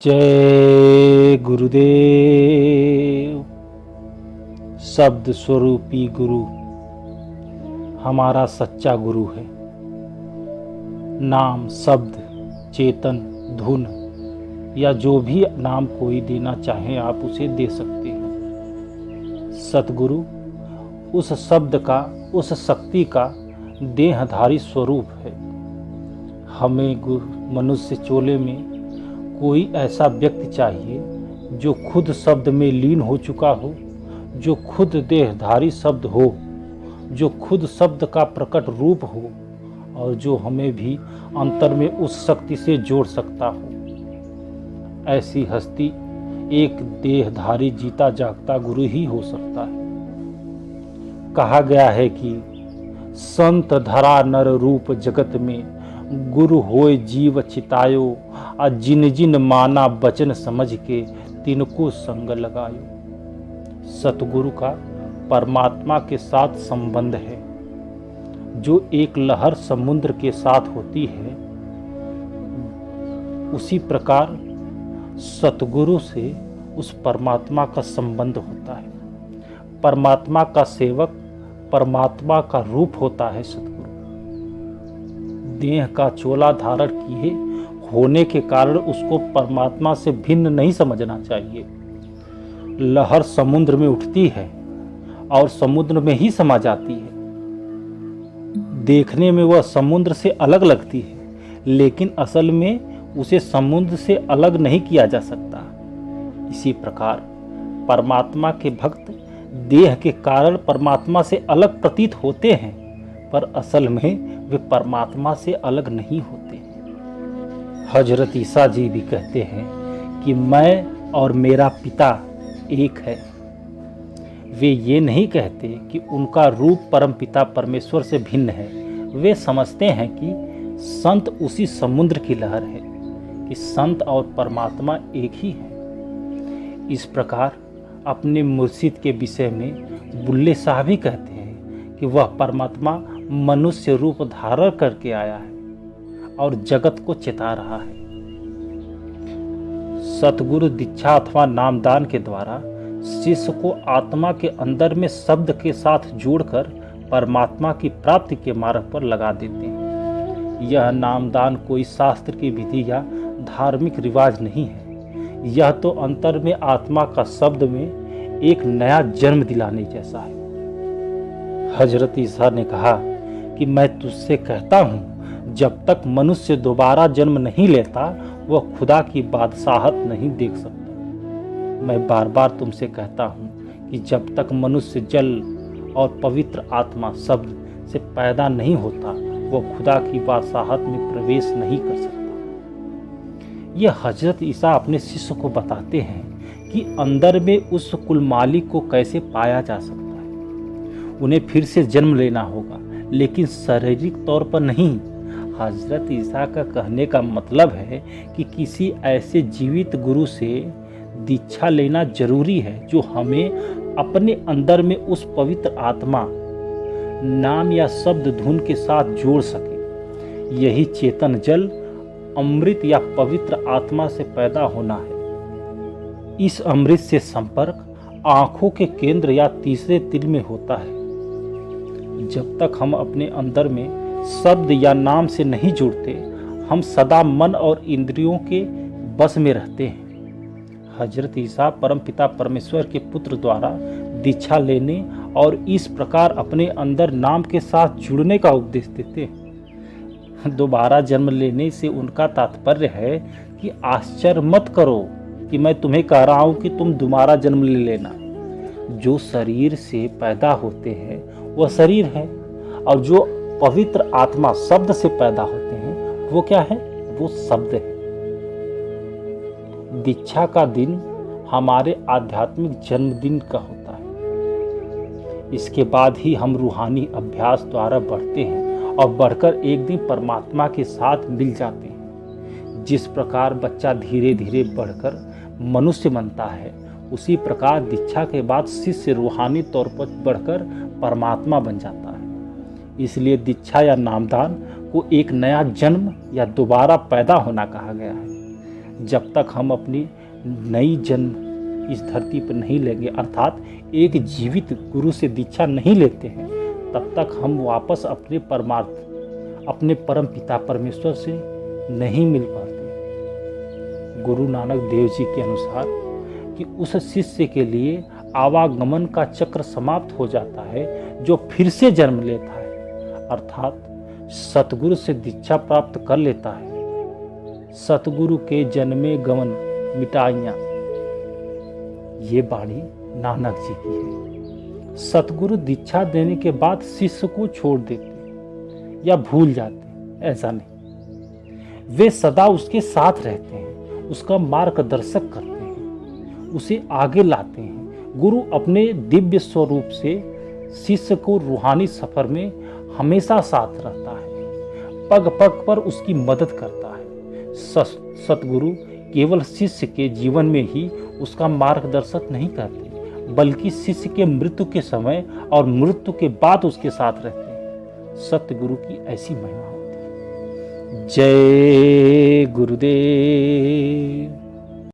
जय गुरुदेव। शब्द स्वरूपी गुरु हमारा सच्चा गुरु है। नाम, शब्द, चेतन, धुन या जो भी नाम कोई देना चाहे आप उसे दे सकते हैं। सतगुरु उस शब्द का, उस शक्ति का देहधारी स्वरूप है। हमें मनुष्य चोले में कोई ऐसा व्यक्ति चाहिए जो खुद शब्द में लीन हो चुका हो, जो खुद देहधारी शब्द हो, जो खुद शब्द का प्रकट रूप हो और जो हमें भी अंतर में उस शक्ति से जोड़ सकता हो। ऐसी हस्ती एक देहधारी जीता जागता गुरु ही हो सकता है। कहा गया है कि संत धरा नर रूप जगत में, गुरु होए जीव चितायो, आ जिन जिन माना बचन समझ के तिनको संग लगायो। सतगुरु का परमात्मा के साथ संबंध है। जो एक लहर समुद्र के साथ होती है, उसी प्रकार सतगुरु से उस परमात्मा का संबंध होता है। परमात्मा का सेवक परमात्मा का रूप होता है सतगुरु। देह का चोला धारण किए होने के कारण उसको परमात्मा से भिन्न नहीं समझना चाहिए। लहर समुद्र में उठती है और समुद्र में ही समा जाती है। देखने में वह समुद्र से अलग लगती है, लेकिन असल में उसे समुद्र से अलग नहीं किया जा सकता। इसी प्रकार परमात्मा के भक्त देह के कारण परमात्मा से अलग प्रतीत होते हैं, पर असल में वे परमात्मा से अलग नहीं होते। हजरत ईसा जी भी कहते हैं कि मैं और मेरा पिता एक है। वे ये नहीं कहते कि उनका रूप परम पिता परमेश्वर से भिन्न है। वे समझते हैं कि संत उसी समुद्र की लहर है, कि संत और परमात्मा एक ही है। इस प्रकार अपने मुर्शिद के विषय में बुल्ले शाह भी कहते हैं कि वह परमात्मा मनुष्य रूप धारण करके आया है और जगत को चेता रहा है। सतगुरु दीक्षा अथवा नामदान के द्वारा शिष्य को आत्मा के अंदर में शब्द के साथ जोड़कर परमात्मा की प्राप्ति के मार्ग पर लगा देते हैं। यह नामदान कोई शास्त्र की विधि या धार्मिक रिवाज नहीं है। यह तो अंतर में आत्मा का शब्द में एक नया जन्म दिलाने जैसा है। हजरत ईसा ने कहा कि मैं तुझसे कहता हूँ, जब तक मनुष्य दोबारा जन्म नहीं लेता वह खुदा की बादशाहत नहीं देख सकता। मैं बार बार तुमसे कहता हूँ कि जब तक मनुष्य जल और पवित्र आत्मा शब्द से पैदा नहीं होता वह खुदा की बादशाहत में प्रवेश नहीं कर सकता। यह हजरत ईसा अपने शिष्य को बताते हैं कि अंदर में उस कुल मालिक को कैसे पाया जा सकता है। उन्हें फिर से जन्म लेना होगा, लेकिन शारीरिक तौर पर नहीं। हजरत ईसा का कहने का मतलब है कि किसी ऐसे जीवित गुरु से दीक्षा लेना जरूरी है जो हमें अपने अंदर में उस पवित्र आत्मा, नाम या शब्द धुन के साथ जोड़ सके। यही चेतन जल, अमृत या पवित्र आत्मा से पैदा होना है। इस अमृत से संपर्क आंखों के केंद्र या तीसरे तिल में होता है। जब तक हम अपने अंदर में शब्द या नाम से नहीं जुड़ते, हम सदा मन और इंद्रियों के बस में रहते हैं। हजरत ईसा परम पिता परमेश्वर के पुत्र द्वारा दीक्षा लेने और इस प्रकार अपने अंदर नाम के साथ जुड़ने का उपदेश देते हैं। दोबारा जन्म लेने से उनका तात्पर्य है कि आश्चर्य मत करो कि मैं तुम्हें कह रहा हूँ कि तुम दोबारा जन्म ले लेना। जो शरीर से पैदा होते हैं वह शरीर है, और जो पवित्र आत्मा शब्द से पैदा होते हैं वो क्या है? वो शब्द है। दीक्षा का दिन हमारे आध्यात्मिक जन्मदिन का होता है। इसके बाद ही हम रूहानी अभ्यास द्वारा बढ़ते हैं और बढ़कर एक दिन परमात्मा के साथ मिल जाते हैं। जिस प्रकार बच्चा धीरे धीरे बढ़कर मनुष्य बनता है, उसी प्रकार दीक्षा के बाद शिष्य रूहानी तौर पर बढ़कर परमात्मा बन जाता है। इसलिए दीक्षा या नामदान को एक नया जन्म या दोबारा पैदा होना कहा गया है। जब तक हम अपनी नई जन्म इस धरती पर नहीं लेंगे, अर्थात एक जीवित गुरु से दीक्षा नहीं लेते हैं, तब तक हम वापस अपने अपने परम पिता परमेश्वर से नहीं मिल पाते। गुरु नानक देव जी के अनुसार कि उस शिष्य के लिए आवागमन का चक्र समाप्त हो जाता है जो फिर से जन्म लेता है, अर्थात सतगुरु से दीक्षा प्राप्त कर लेता है। सतगुरु के जन्मे गमन मिटाइयाँ, ये बाणी नानक जी की है। सतगुरु दीक्षा देने के बाद शिष्य को छोड़ देते या भूल जाते, ऐसा नहीं। वे सदा उसके साथ रहते हैं, उसका मार्गदर्शक करते हैं, उसे आगे लाते हैं। गुरु अपने दिव्य स्वरूप से शिष्य को रूहानी सफर में हमेशा साथ रहता है, पग पग पर उसकी मदद करता है। सतगुरु केवल शिष्य के जीवन में ही उसका मार्गदर्शक नहीं करते, बल्कि शिष्य के मृत्यु के समय और मृत्यु के बाद उसके साथ रहते हैं। सतगुरु की ऐसी महिमा होती है। जय गुरुदेव।